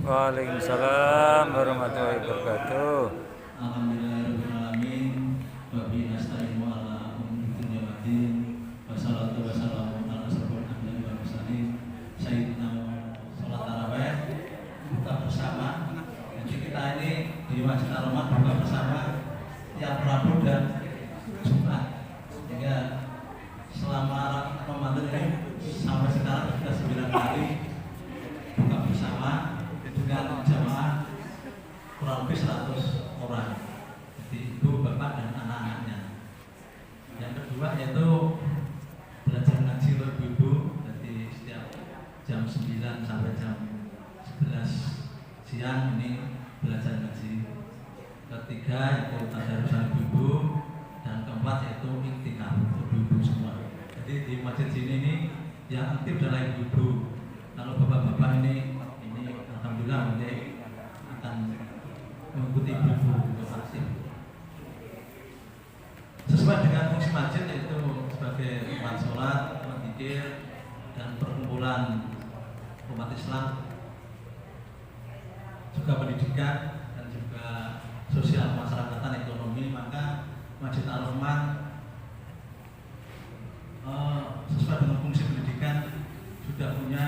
Waalaikumsalam warahmatullahi wabarakatuh. Alhamdulillahirrahmanirrahim. Wa bihi nasta'inu ala umuri dunya waddin. Wassalatu wassalamu ala asrofil anbiya'i wal mursalin sayyidina Muhammad. Salat tarawih buka bersama. Jadi kita ini di Masjid Ar-Rahman buka bersama tiap Rabu dan Jumat. Sehingga selama Ramadan ini sampai sekarang sudah 9 kali buka bersama dengan jamaah kurang lebih 100 orang. Jadi ibu, bapak, dan anak-anaknya. Yang kedua yaitu belajar ngaji untuk ibu-ibu. Jadi setiap jam 9 sampai jam 11 siang ini belajar ngaji. Ketiga yaitu tadarusan ibu-ibu, dan keempat yaitu iktikaf untuk ibu-ibu semua. Jadi di masjid sini ini yang aktif adalah ibu-ibu. Kalau bapak-bapak ini alhamdulillah nanti akan mengikuti ibu-ibu untuk aktif. Sesuai dengan fungsi masjid yaitu sebagai tempat sholat, tempat zikir, dan perkumpulan umat Islam, juga pendidikan dan juga sosial masyarakatan ekonomi. Maka Masjid Ar-Rahman sesuai dengan fungsi pendidikan sudah punya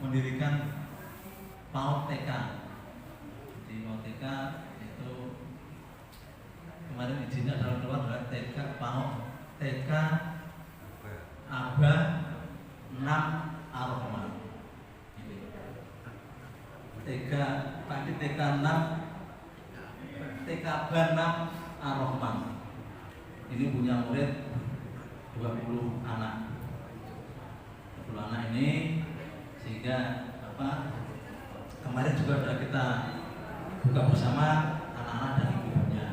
mendirikan PAUD TK. Di PAUD TK itu kemarin izinnya adalah keluar dari TK PAUD TK Aba 6 Ar-Rahman. TK tadi TK 6 TK Aba 6 Ar-Rahman. Ini punya murid 20 anak. 20 anak ini sehingga kemarin juga sudah kita buka bersama anak-anak dan ibu-ibunya.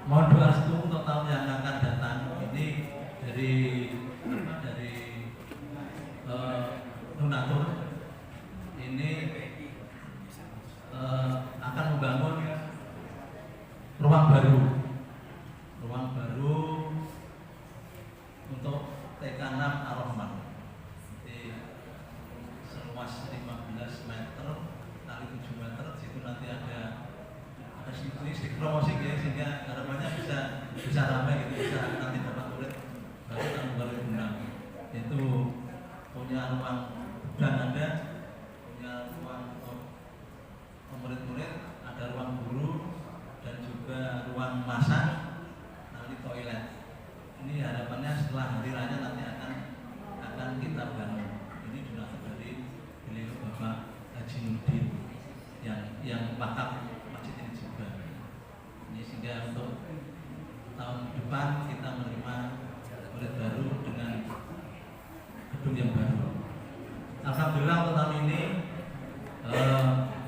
Mohon doa restu untuk tahun yang akan datang. Ini dari donatur ini akan membangun ruang baru untuk TK 6 Ar-Rahman. Seluas 15 meter kali 7 meter, situ nanti ada sedikit promosi ya, sehingga harapannya bisa ramai gitu, bisa nanti dapat murid baru tahun 2006. Itu punya ruang dan ada punya ruang untuk murid-murid, ada ruang guru dan juga ruang masak, nanti toilet. Ini yang wakaf masjid ini juga. Ini sehingga untuk tahun depan kita menerima murid baru dengan gedung yang baru. Alhamdulillah untuk tahun ini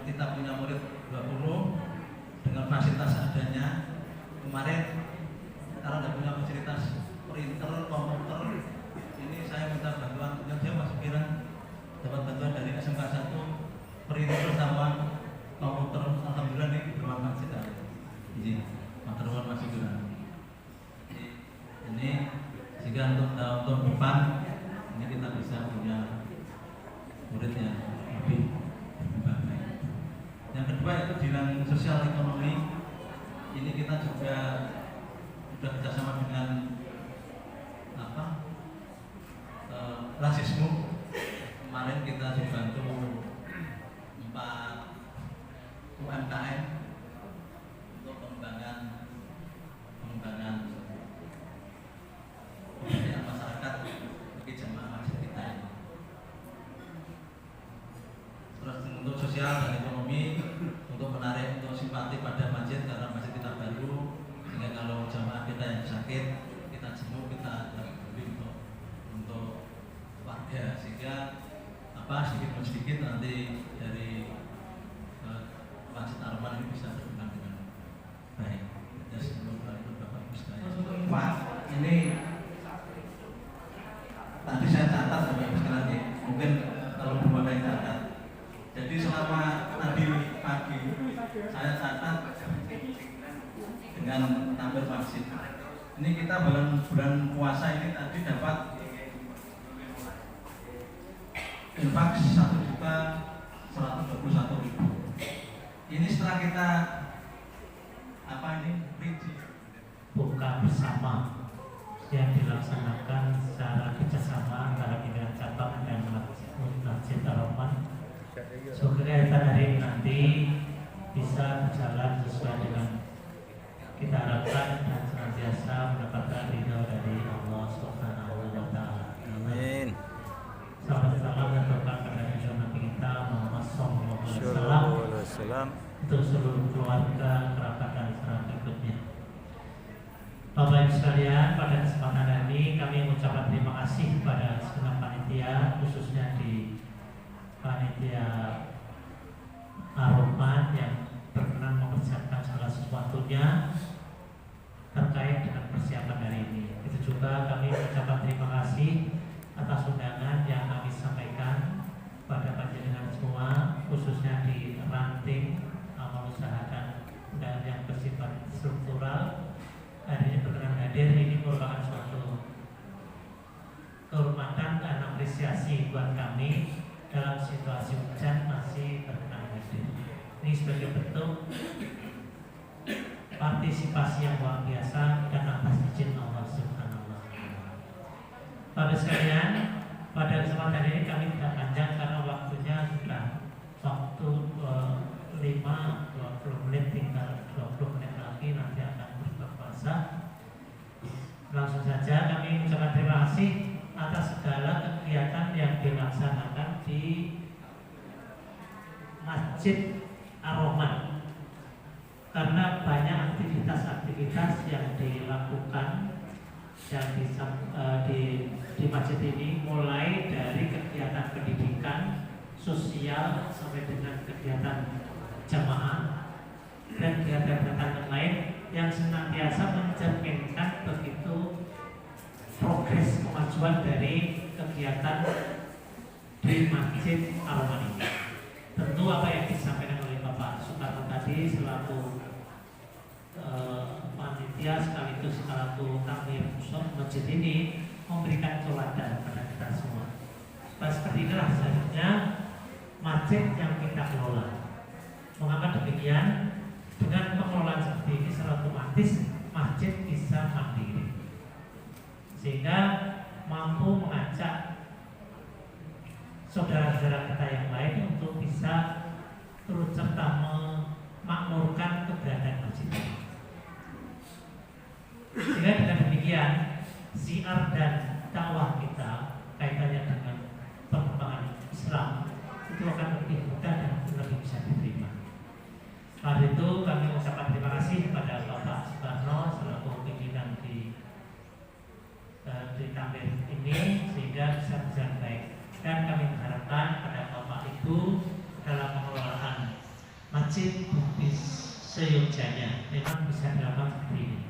kita punya murid 20 dengan fasilitas adanya. Kemarin karena tidak punya fasilitas printer, komputer, ini saya minta bantuan. Dia masih kira dapat bantuan dari SMK 1 printer sama komputer. Alhamdulillah ini bermanfaat sekali. Izin, matur masih kurang. Ini sehingga untuk tahun depan ini kita bisa punya murid yang lebih baik. Yang kedua itu bidang sosial ekonomi. Ini kita juga sudah kerjasama dengan rasisme. Kemarin kita dibantu 4 UMKM untuk pengembangan masyarakat bagi jamaah masjid kita ini. Terus untuk sosial dan ekonomi, untuk menarik untuk simpati pada masjid karena masjid kita baru, sehingga kalau jamaah kita yang sakit kita jenguk, kita beli untuk warga, sehingga sedikit demi sedikit nanti dari Masjid Ar-Rahman ini bisa berkembang dengan baik. Ya, sebelum itu Bapak Ustaz. Pak, ini tadi saya catat Bapak Ustaz, mungkin kalau Bapak yang catat. Jadi selama tadi pagi saya catat dengan tampil masjid. Ini kita bulan puasa ini tadi dapat infak 1.121.000. Ini setelah kita buka bersama yang dilaksanakan secara kerjasama antara pimpinan cabang dan Masjid Ar-Rahman. Semoga kegiatan hari ini nanti bisa berjalan sesuai dengan kita harapkan dan senantiasa mendapatkan ridho dari Allah Subhanahu wa Ta'ala. Amin. Salam dan berkah kepada Nabi kita Muhammad SAW untuk seluruh keluarga, kerabat dan sahabat berikutnya. Bapak Ibu sekalian, pada kesempatan hari ini kami mengucapkan terima kasih kepada segenap panitia, khususnya di panitia Ar-Rahman yang berkenan mempersiapkan segala sesuatunya terkait dengan persiapan hari ini. Itu juga kami mengucapkan terima kasih atas undangan yang kami sampaikan pada panjenengan semua, khususnya di ranting amal usaha dan undangan yang bersifat struktural. Hari ini berkenan hadir, ini merupakan suatu kehormatan dan apresiasi buat kami dalam situasi hujan masih berkenan hadir. Ini sebagai bentuk partisipasi yang luar biasa dan atas izin Allah Subhanahu wa Ta'ala. Bapak sekalian, pada kesempatan ini kami tidak panjang karena waktunya sudah waktu 5-20 menit, tinggal 20 menit lagi nanti akan berbuka puasa. Langsung saja kami mengucapkan terima kasih atas segala kegiatan yang dilaksanakan di Masjid Ar-Rahman, karena banyak aktivitas-aktivitas yang dilakukan yang di masjid ini, mulai dari kegiatan pendidikan sosial sampai dengan kegiatan jamaah dan kegiatan-kegiatan yang lain yang senantiasa mencerminkan begitu progres kemajuan dari kegiatan di Masjid Ar-Rahman ini. Tentu apa yang disampaikan oleh Bapak Soekarno tadi selaku panitia sekaligus selaku takmir pusat masjid ini memberikan teladan kepada kita semua. Seperti inilah seharusnya masjid yang kita kelola. Mengapa demikian? Dengan pengelolaan seperti ini secara otomatis masjid bisa mandiri, sehingga mampu mengajak saudara-saudara kita yang lain untuk bisa turut serta memakmurkan keberadaan masjid ini. Sehingga dengan demikian siar dan dakwah kita kaitannya dengan perkembangan Islam itu akan lebih mudah dan lebih bisa diterima. takmir ini sehingga bisa berjalan baik. Dan kami mengharapkan pada Bapak Ibu dalam pengelolaan Masjid Bukti seyogjanya memang bisa dilakukan seperti ini.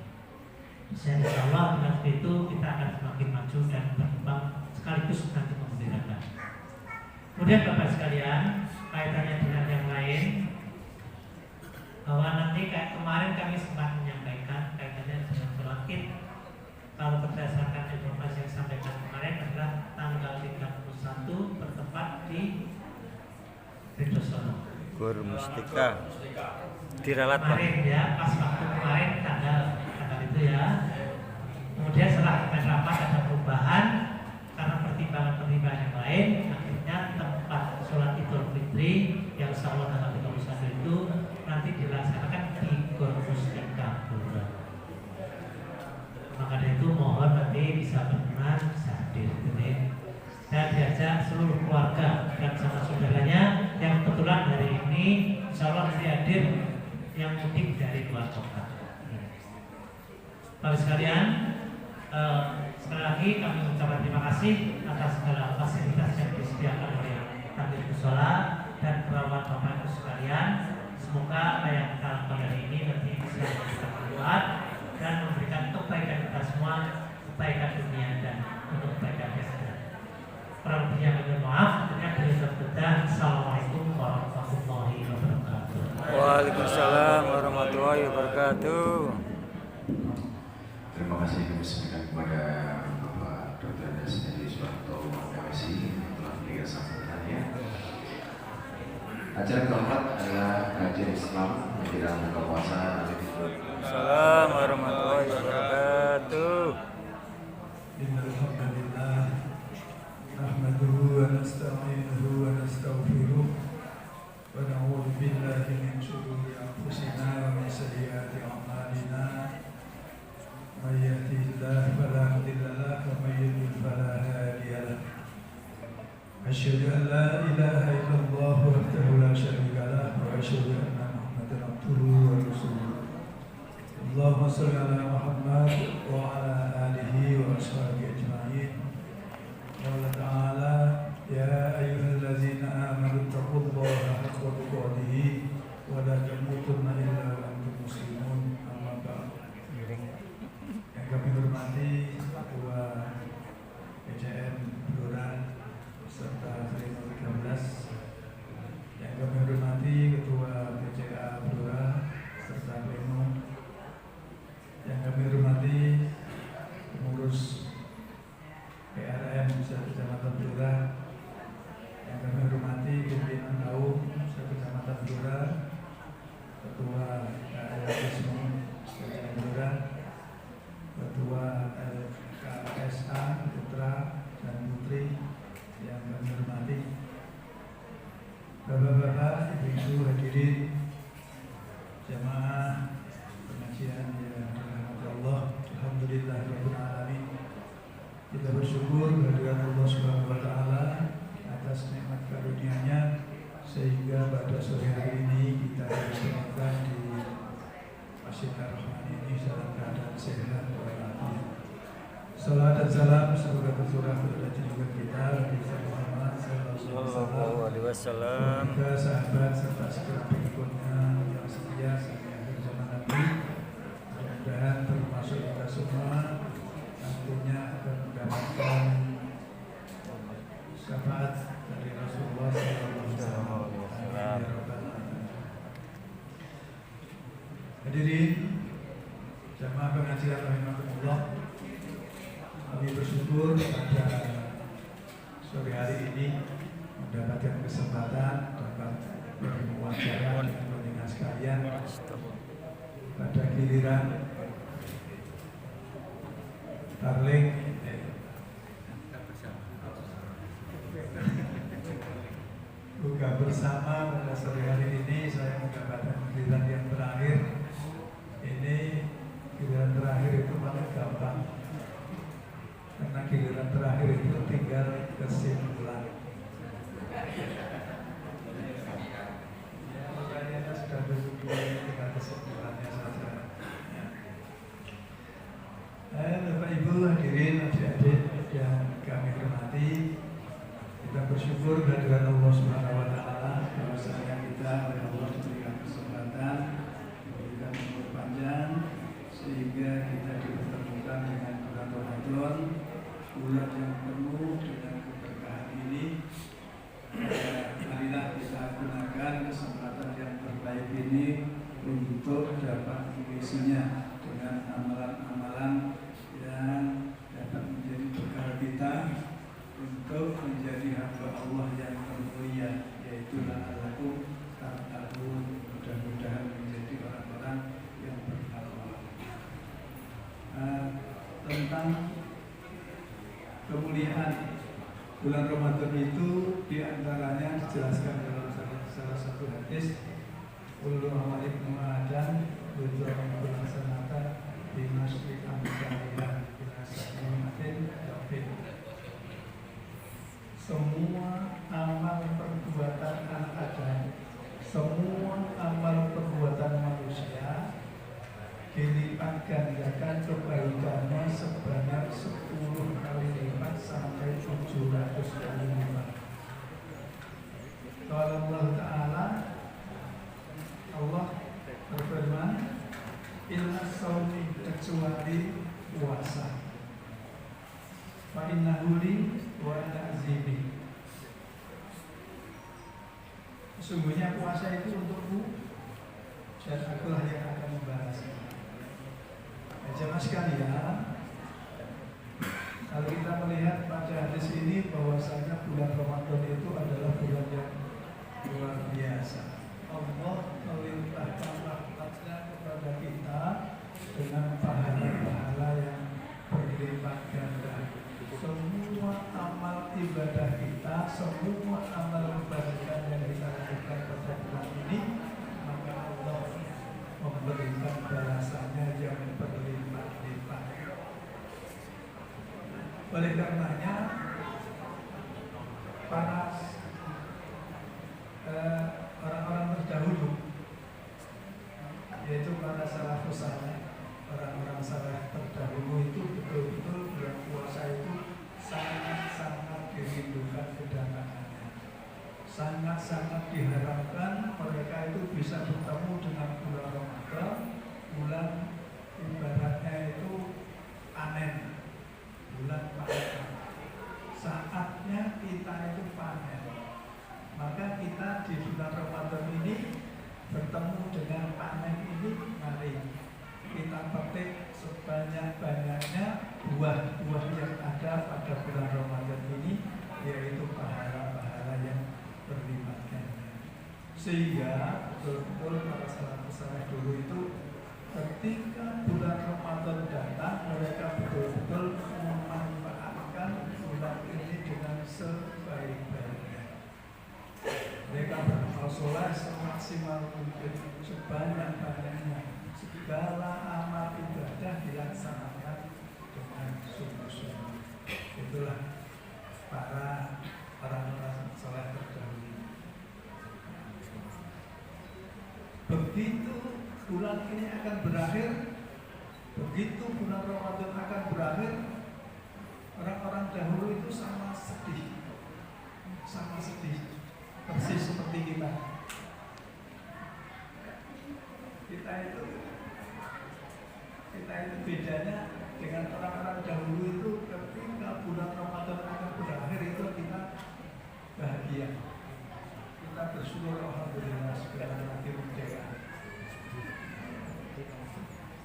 Insya Allah dengan itu kita akan semakin maju dan berkembang sekaligus nanti memberikan. Kemudian Bapak sekalian, kaitannya dengan yang lain, bahwa nanti kayak kemarin kami sempat menyampaikan kaitannya dengan sholat Id. Kalau berdasarkan informasi yang disampaikan kemarin adalah tanggal 31 bertempat di Redosono. Gor Mustika diralat Pak. Kemarin ya, pas waktu kemarin tanggal itu ya. Kemudian setelah kita rapat ada perubahan karena pertimbangan-pertimbangan yang lain, akhirnya tempat sholat Idul Fitri yang insya Allah tanggal 31 itu nanti dilaksanakan di Gor Mustika Pura. Maka dari itu mohon nanti bisa berkenan, bisa hadir dan diajak seluruh keluarga dan sama saudaranya yang kebetulan hari ini insya Allah nanti hadir yang mudik dari luar kota. Bapak sekalian, sekali lagi kami mengucapkan terima kasih atas segala fasilitas yang disediakan oleh takmir mushola dan perawat Bapak Ibu sekalian. Semoga apa yang kita lakukan hari ini nanti bisa memberikan manfaat dan memberikan kebaikan kita semua, kebaikan dunia dan untuk kebaikan akhirat. Kurang lebihnya mohon maaf. Akhirnya beliau berkata, Assalamualaikum warahmatullahi wabarakatuh. Waalaikumsalam warahmatullahi wabarakatuh. Terima kasih kami sampaikan kepada Bapak Dr. Desmedi Suwanto MSI telah memberikan sambutannya. Acara keempat adalah kajian Islam menjelang buka puasa. Assalamualaikum warahmatullahi wabarakatuh. Alhamdulillah, nahmaduhu wa nasta'inuhu wa nastaghfiruh wa na'udzu billahi min shururi anfusina wa min sayyiati a'malina. May yahdihillahu fala mudilla lahu wa may yudlil fala hadiya lahu. Asyhadu an la ilaha illallah wahdahu la syarika lahu wa asyhadu anna Muhammadan abduhu wa rasuluh. Allahumma shalli ala Muhammad wa ala alihi wa ashabihi ajma'in. Qala ta'ala ya ayyuhallazina amanu taqullaha haqqa tuqatih wa la tamutunna illa wa antum muslimun. Amma ba'd. Yang kami hormati Ketua PCN Blora serta Pleno 13, yang kami hormati Ketua PCA Blora serta Pleno, yang kami hormati pengurus PRM Kecamatan Blora, yang kami hormati pimpinan kaum Kecamatan Blora, Ketua KLSMU Kecamatan Blora, Ketua LKSA Putra dan Putri yang kami hormati, Bapak-bapak, Ibu-ibu hadirin jamaah pengajian yang dirahmati Allah. Alhamdulillahirabbil alamin. Kita bersyukur kehadirat Allah Subhanahu wa taala atas nikmat karunia-Nya sehingga pada sore hari ini kita dipertemukan di Masjid Ar-Rahman ini dalam keadaan sehat walafiat. Salam dan salam semoga tercurah kepada junjungan kita Nabi Muhammad sallallahu alaihi wasallam, keluarga, sahabat serta segala pengikutnya yang setia sampai akhir zaman nanti. Mudah-mudahan termasuk kita semua nantinya akan mendapatkan syafaat dari Rasulullah sallallahu alaihi wasallam. Hadirin jamaah pengajian rahimakumullah, kami bersyukur pada sore hari ini mendapatkan kesempatan dapat berwawancara dengan pendengar sekalian pada giliran Tarling buka bersama pada sore hari ini. Saya mendapatkan giliran yang terakhir. Ini giliran terakhir itu paling gampang karena giliran terakhir itu tinggal kesimpulan. Ya, makanya sudah berhubungan dengan kesimpulannya saja. Ya. hormati, kita bersyukur kehadiran Allah Subhanahu wa taala bahwasanya kita oleh Allah diberikan kesempatan, diberikan umur panjang sehingga kita dipertemukan dengan bulan Ramadan, bulan yang penuh dengan keberkahan ini. Marilah kita gunakan kesempatan yang terbaik ini untuk dapat mengisinya dengan amalan-amalan yang dapat menjadi bekal kita untuk menjadi hamba Allah yang termulia, yaitu la'allakum tattaqun. Mudah-mudahan menjadi orang-orang yang bertakwa. Tentang kemuliaan bulan Ramadan itu diantaranya dijelaskan dalam salah satu hadis, Kullu amal ibnu Adam yudha'afu hasanatan bimasri amsalillah ila sab'in dafin. Semua amal perbuatan anak Adam, semua amal perbuatan manusia dilipat gandakan kebaikannya sebanyak 10 kali lipat sampai 700 kali lipat. Kalau Allah Ta'ala, Allah berfirman, inna shaumi, kecuali puasa, fa innahu li wa ta'zibi. Sesungguhnya puasa itu untukku dan akulah yang akan membalasnya. Jemaah sekalian, kalau kita melihat pada hadis ini bahwasanya bulan Ramadan itu adalah bulan yang luar biasa. Allah melimpahkan rahmatnya kepada kita dengan pahala-pahala yang berlipat ganda. Semua amal ibadah kita, semua amal kebaikan yang kita lakukan pada bulan ini, maka Allah memberikan balasannya yang berlipat-lipat. Oleh karenanya, para orang-orang terdahulu, yaitu para salafus saleh, orang-orang saleh terdahulu itu betul-betul bulan puasa itu sangat-sangat dirindukan kedatangannya, sangat-sangat diharapkan mereka itu bisa bertemu dengan bulan Ramadan, bulan ibaratnya itu panen, bulan panen. Saatnya kita itu panen, maka kita di bulan Ramadan ini bertemu dengan panen ini. Mari kita petik sebanyak-banyaknya buah-buah yang ada pada bulan Ramadan ini, yaitu pahala-pahala yang berlipat ganda. Sehingga betul-betul para salafus saleh dulu itu ketika bulan Ramadan datang, mereka betul-betul memanfaatkan bulan ini dengan sebaik-baiknya. Mereka beramal soleh semaksimal mungkin, sebanyak-banyaknya. Segala amal ibadah dilaksanakan dengan sungguh-sungguh. Itulah para orang-orang soleh terdahulu. Begitu bulan ini akan berakhir, begitu bulan Ramadan akan berakhir, orang-orang dahulu itu sama sedih, persis seperti kita. Kita itu bedanya dengan orang-orang dahulu itu, ketika bulan Ramadan akan berakhir itu kita bahagia, kita bersyukur, alhamdulillah sebentar lagi merdeka,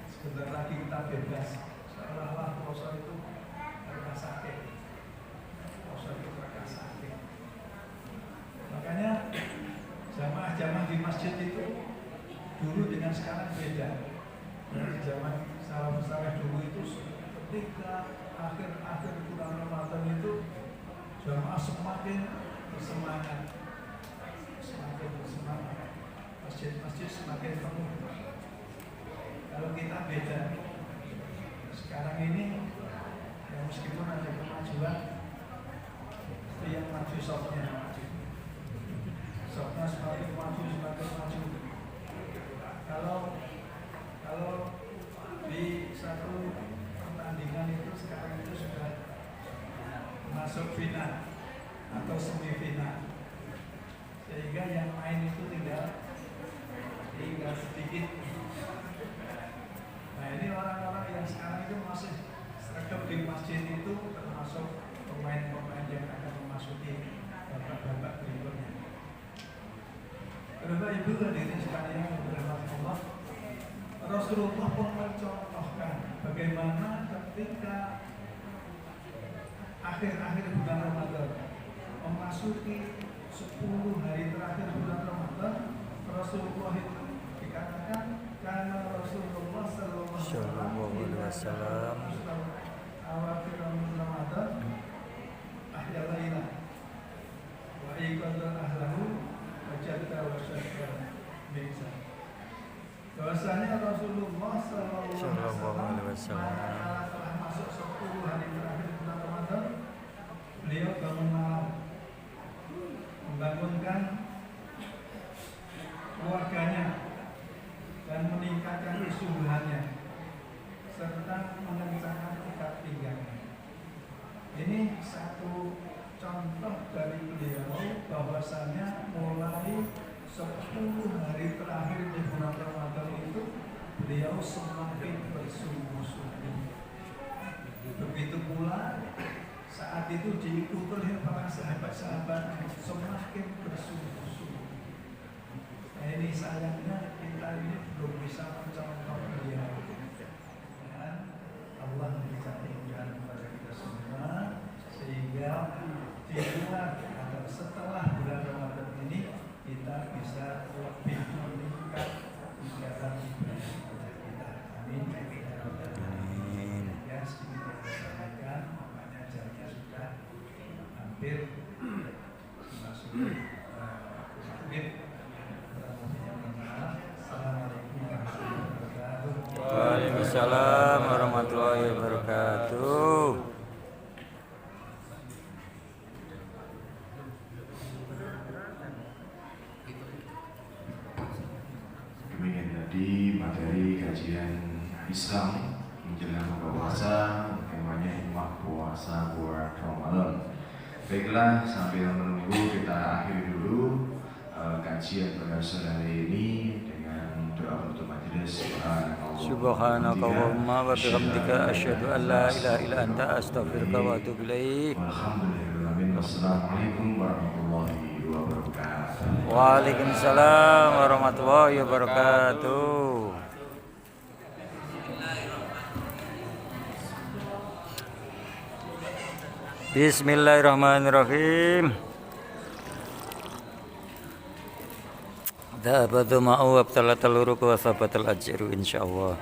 sebentar lagi kita bebas. Seolah-olah puasa itu karena sakit, puasa itu karena sakit. Makanya jamaah-jamaah di masjid itu dulu dengan sekarang beda. Dari zaman salafus saleh dulu itu, ketika akhir-akhir bulan Ramadan itu jamaah semakin bersemangat, masjid-masjid semakin penuh. Kalau kita beda, sekarang ini ya meskipun ada kemajuan, itu yang maju shopnya semakin maju. Kalau di satu pertandingan itu sekarang itu sudah masuk final Ibu hadirin sekalian yang dirahmati Allah, Rasulullah pun mencontohkan bagaimana ketika akhir-akhir bulan Ramadan memasuki 10 hari terakhir bulan Ramadan, Rasulullah itu dikatakan karena Rasulullah sallallahu alaihi wasallam awal Ramadan ahya laila wa iqadha ahlahu wa jadda wa syakra bisa. Bahwasanya Rasulullah sallallahu alaihi wasallam telah masuk 10 hari terakhir bulan Ramadan, beliau bangun malam membangunkan keluarganya dan meningkatkan kesubuhannya serta mengencangkan ikat pinggangnya. Ini satu contoh dari beliau bahwasanya mulai 10 hari terakhir di bulan Ramadan itu beliau semakin bersungguh-sungguh. Begitu pula saat itu diikuti oleh para sahabat-sahabat semakin bersungguh-sungguh. Nah, ini sayangnya kita ini belum bisa mencontoh beliau. Dan Allah memberikan kemudahan kepada kita semua sehingga di luar atau setelah bulan Ramadan ini kita bisa lebih meningkat kegiatan ibadah kita. Amin. Ya, sedikit disampaikan, makanya jamnya sudah hampir memasuki maghrib. Assalamualaikum warahmatullahi wabarakatuh. Waalaikumsalam warahmatullahi wabarakatuh. Demikian tadi materi kajian Islam menjelang buka puasa, temanya hikmah puasa buat Ramadan. Baiklah, sambil menunggu kita akhiri dulu kajian pada sore hari ini dengan doa penutup majelis. Subhanakallahumma wa bihamdika asyhadu an la ilaha illa anta astaghfiruka wa atubu ilaik. Alhamdulillah. Wassalamualaikum warahmatullahi wabarakatuh. Waalaikumsalam warahmatullahi wabarakatuh. Bismillahirrahmanirrahim. Da'abadu ma'u wabtalatal uruku wa sabatal ajru insyaallah.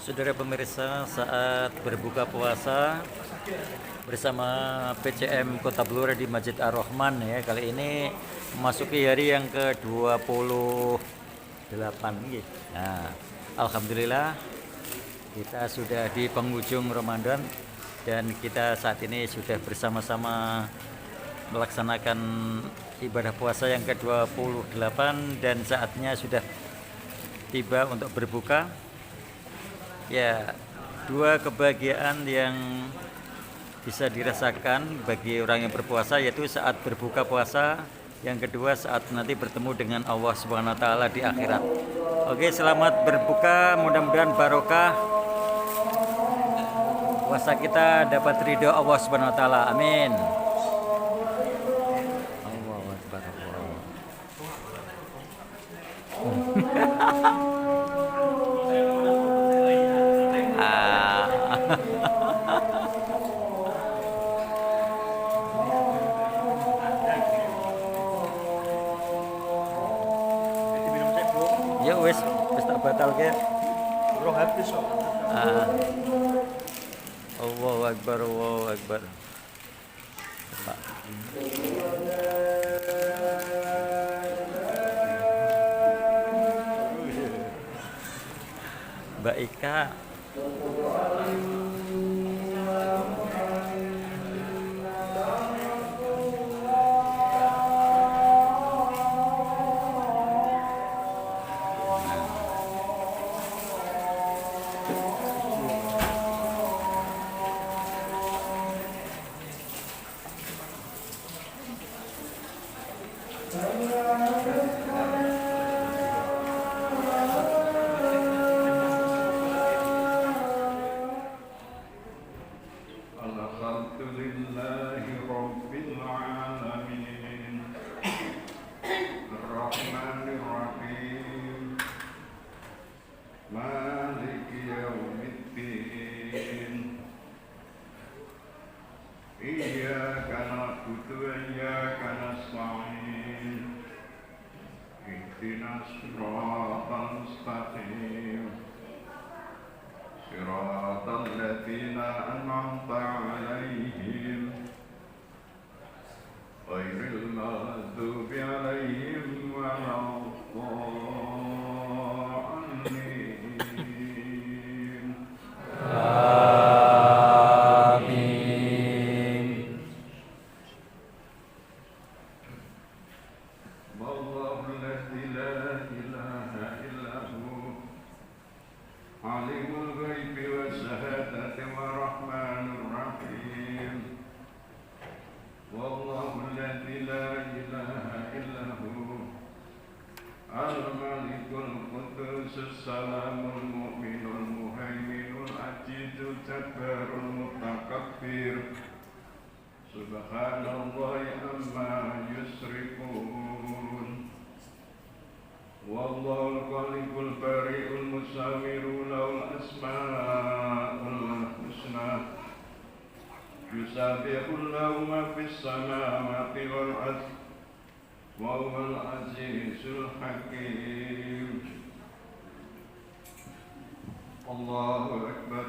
Saudara pemirsa, saat berbuka puasa bersama PCM Kota Blora di Masjid Ar-Rahman ya, kali ini memasuki hari yang ke-28 gitu. Nah, alhamdulillah kita sudah di penghujung Ramadan dan kita saat ini sudah bersama-sama melaksanakan ibadah puasa yang ke-28 dan saatnya sudah tiba untuk berbuka. Ya, dua kebahagiaan yang bisa dirasakan bagi orang yang berpuasa, yaitu saat berbuka puasa, yang kedua saat nanti bertemu dengan Allah Subhanahu wa taala di akhirat. Oke, selamat berbuka, mudah-mudahan barokah puasa kita, dapat ridho Allah Subhanahu wa taala. Amin. Allahu akbar. Ya wis tak batal ke. Urung habis kok. Allahu akbar, Allahu akbar. Mbak Ika. Alhamdulillahirabbil وإياك نستعين اهدنا الصراط المستقيم صراط الذين أنعمت عليهم غير المغضوب عليهم ولا الضالين Amin. والله الذي لا إله إلا هو عالم الغيب والشهادة والرحمن الرحيم والله الذي لا إله إلا هو الملك القدوس السلام المؤمن المهيمن العزيز الجبار المتكبر سبحان الله عما يشركون والله الخالق البارئ المصور له الأسماء الحسنى يسبح له ما في السماوات والأرض وهو العزيز الحكيم الله أكبر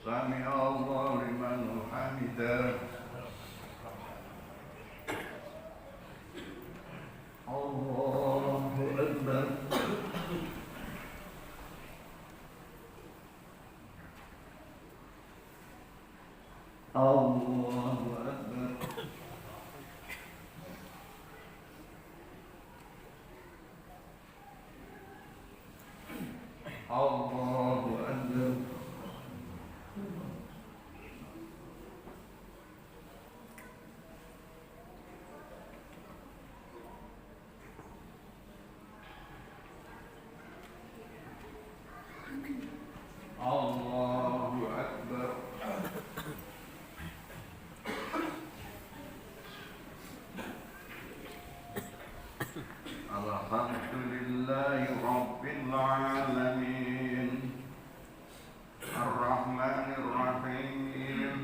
سمع الله لمن حمده الله أكبر الله أكبر الله أكبر الله أكبر الحمد لله رب العالمين الرحمن الرحيم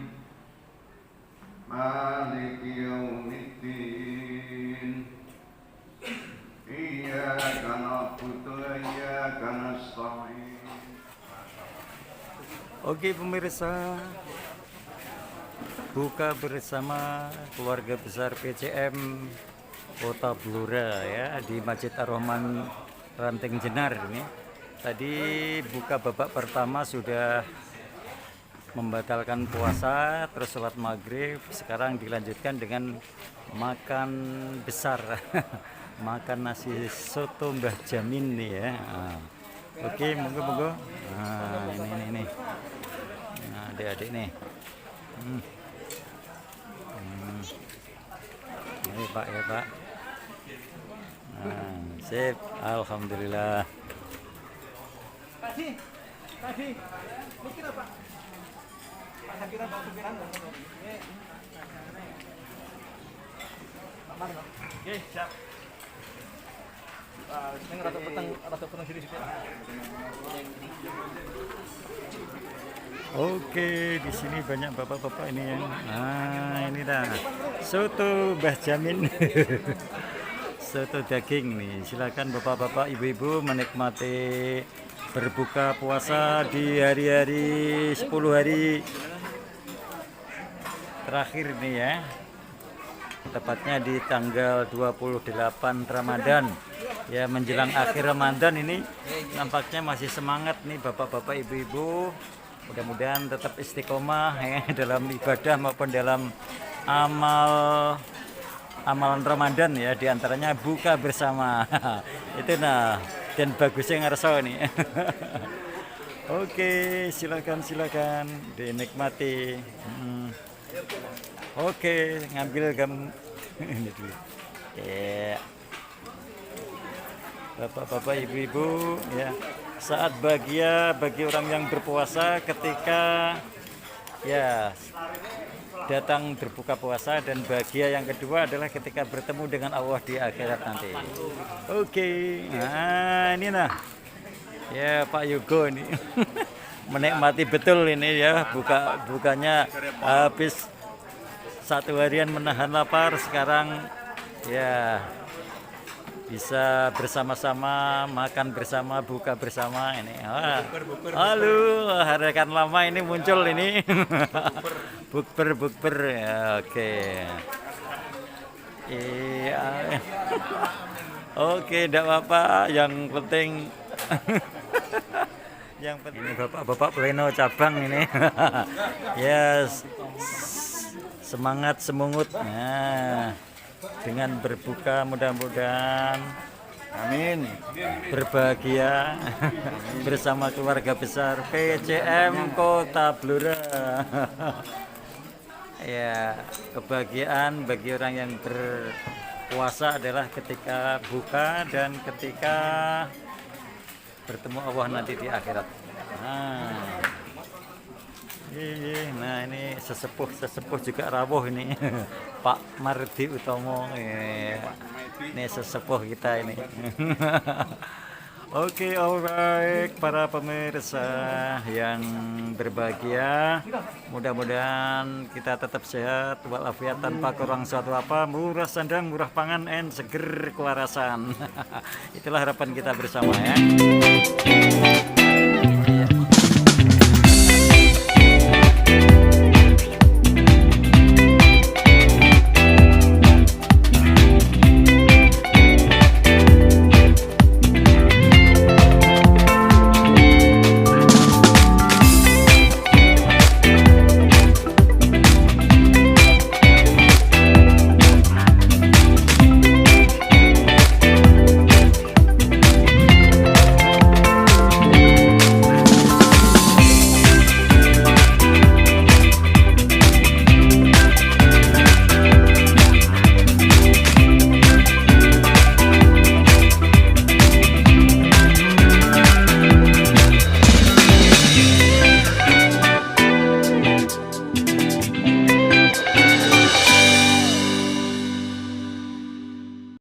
مالك يوم الدين إياك نعبد وإياك نستعين. Oke pemirsa, buka bersama keluarga besar PCM Kota Blora ya di Masjid Ar-Rahman Ranting Jenar ini. Tadi buka babak pertama sudah membatalkan puasa, terus sholat maghrib. Sekarang dilanjutkan dengan makan besar, makan nasi soto Mbah Jamin nih ya. Oke, monggo. Nah, ini. Nah, adik-adik nih. Ini Pak ya Pak. Nah, sip, alhamdulillah. Tadi mikir apa? Pak Sakira Pak Supiran Pak Marno. Oke, siap. Ini rata petang sini. Oke, di sini banyak bapak-bapak ini ya. Nah, ini dah soto Mbah Jamin. Soto daging nih. Silakan bapak-bapak, ibu-ibu menikmati berbuka puasa di hari-hari 10 hari terakhir nih ya. Tepatnya di tanggal 28 Ramadan. Ya, menjelang akhir Ramadan ini nampaknya masih semangat nih bapak-bapak, ibu-ibu. Mudah-mudahan tetap istiqomah ya dalam ibadah maupun dalam amalan Ramadan ya, diantaranya buka bersama. Itu nah, dan bagusnya ngerso nih. Oke, silakan dinikmati. Oke, ngambil ini dulu. Ya. Bapak-bapak, ibu-ibu ya. Saat bahagia bagi orang yang berpuasa ketika ya datang berbuka puasa, dan bahagia yang kedua adalah ketika bertemu dengan Allah di akhirat nanti. Oke, nah ini nah ya Pak Yugo ini menikmati betul ini ya, bukanya habis satu harian menahan lapar, sekarang ya bisa bersama-sama makan bersama, buka bersama ini. Halo, harapan lama ini muncul ini. Bukber ya, oke. Iya. Oke, enggak apa-apa, yang penting ini Bapak Pleno cabang ini. Yes. Semangat semungut. Nah, dengan berbuka mudah-mudahan amin berbahagia bersama keluarga besar PCM Kota Blora. Ya, kebahagiaan bagi orang yang berpuasa adalah ketika buka dan ketika bertemu Allah nanti di akhirat. Nah ini sesepuh juga rawuh ini. Pak Mardi Utomo, ini sesepuh kita ini. Oke, alright, para pemirsa yang berbahagia, mudah-mudahan kita tetap sehat walafiat tanpa kurang suatu apa, murah sandang, murah pangan, and seger kewarasan. Itulah harapan kita bersama ya.